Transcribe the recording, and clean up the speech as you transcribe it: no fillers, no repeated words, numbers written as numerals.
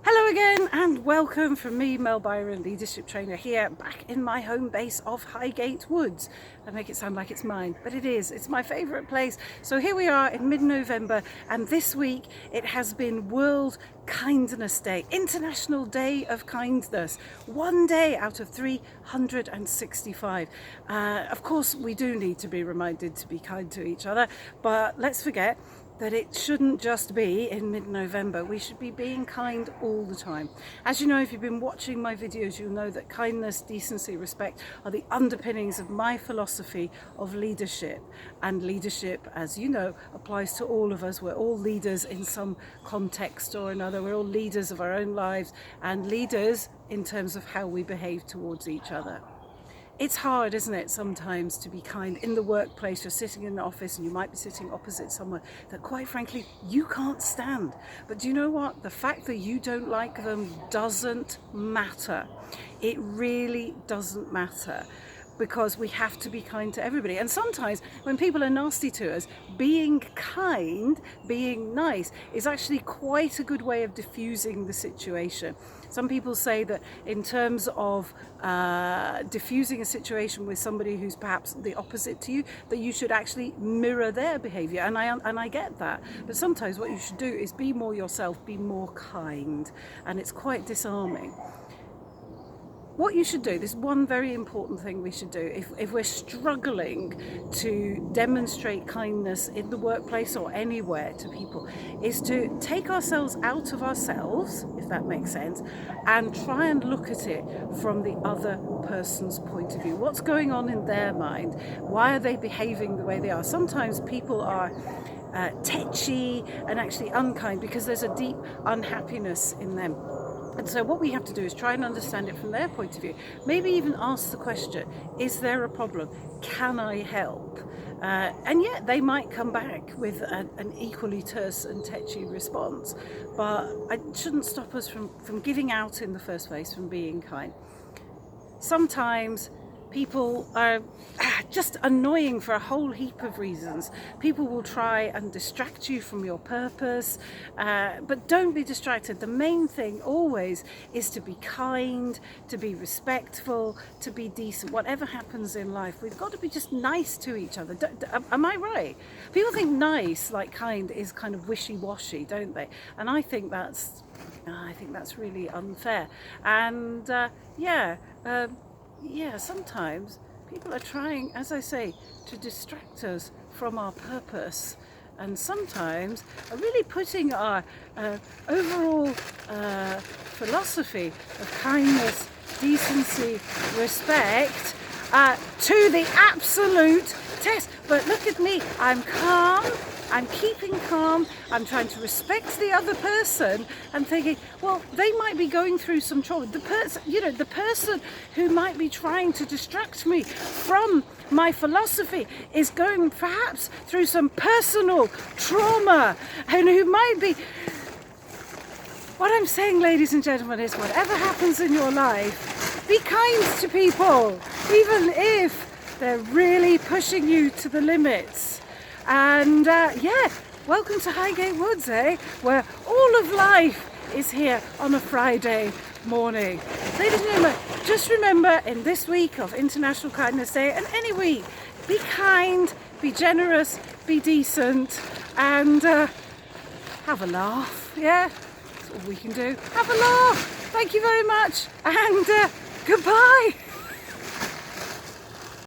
Hello again and welcome from me, Mel Byron, leadership trainer, here back in my home base of Highgate Woods. I make it sound like it's mine, but it is. It's my favourite place. So here we are in mid-November, and this week it has been World Kindness Day, International Day of Kindness. One day out of 365. Of course, we do need to be reminded to be kind to each other, but let's forget that it shouldn't just be in mid-November. We should be being kind all the time. As you know, if you've been watching my videos, you'll know that kindness, decency, respect are the underpinnings of my philosophy of leadership. And leadership, as you know, applies to all of us. We're all leaders in some context or another. We're all leaders of our own lives and leaders in terms of how we behave towards each other. It's hard, isn't it, sometimes to be kind in the workplace. You're sitting in the office and you might be sitting opposite someone that, quite frankly, you can't stand. But do you know what? The fact that you don't like them doesn't matter. It really doesn't matter, because we have to be kind to everybody. And sometimes when people are nasty to us, being kind, being nice, is actually quite a good way of diffusing the situation. Some people say that in terms of diffusing a situation with somebody who's perhaps the opposite to you, that you should actually mirror their behaviour, and I get that. But sometimes what you should do is be more yourself, be more kind, and it's quite disarming. What you should do, this one very important thing we should do, if we're struggling to demonstrate kindness in the workplace or anywhere to people, is to take ourselves out of ourselves, if that makes sense, and try and look at it from the other person's point of view. What's going on in their mind? Why are they behaving the way they are? Sometimes people are tetchy and actually unkind because there's a deep unhappiness in them. And so what we have to do is try and understand it from their point of view. Maybe even ask the question, is there a problem? Can I help? And yet they might come back with an equally terse and tetchy response. But it shouldn't stop us from giving out in the first place, from being kind. Sometimes people are just annoying for a whole heap of reasons. People will try and distract you from your purpose, but don't be distracted. The main thing always is to be kind, to be respectful, to be decent. Whatever happens in life, we've got to be just nice to each other. Am I right? People think nice, like kind, is kind of wishy-washy, don't they? And I think that's really unfair. And sometimes people are trying, as I say, to distract us from our purpose, and sometimes are really putting our overall philosophy of kindness, decency, respect to the absolute test. But look at me, I'm calm, I'm keeping calm, I'm trying to respect the other person and thinking, well, they might be going through some trauma. The person who might be trying to distract me from my philosophy is going perhaps through some personal trauma, and who might be... What I'm saying, ladies and gentlemen, is whatever happens in your life, be kind to people, even if they're really pushing you to the limits. And welcome to Highgate Woods, where all of life is here on a Friday morning. Ladies and gentlemen, just remember, in this week of International Kindness Day, and any week, be kind, be generous, be decent, and have a laugh. Yeah, that's all we can do. Have a laugh. Thank you very much, and goodbye.